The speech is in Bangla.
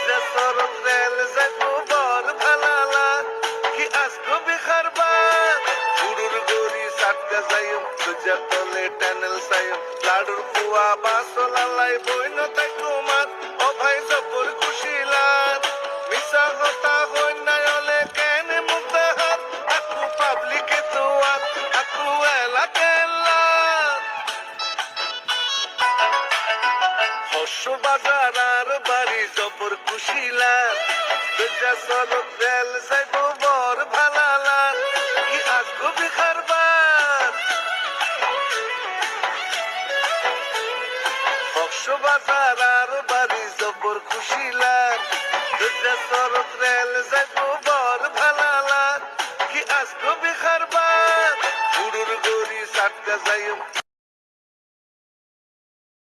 দুজা সরত রেল যাইবো বর ভালালা কি আজকো বিখারবার গুরুর গরি সাটকা যাইম দুজা তলে টানেল সাইম লাডুর কুয়া বাসলালাই বইন তাই কুমার ও ভাই জবর খুশিলার মিশা কথা হই না হলে কেন মুক্তাহার আকু পাবলিকে তোয়ার আকু এলাকেলা হর্ষ বাজার আর বাড়ি জবর খুশিলার দুজা সরত রেল যাইবো বর ভালালার কি আজকো বিখারবার হর্ষ বাজার আর বাড়ি জবর খুশিলার দুজা সরত রেল যাইবো বর ভালালার কি আজকো বিখারবার গুরুর গরি সাটকা যাইম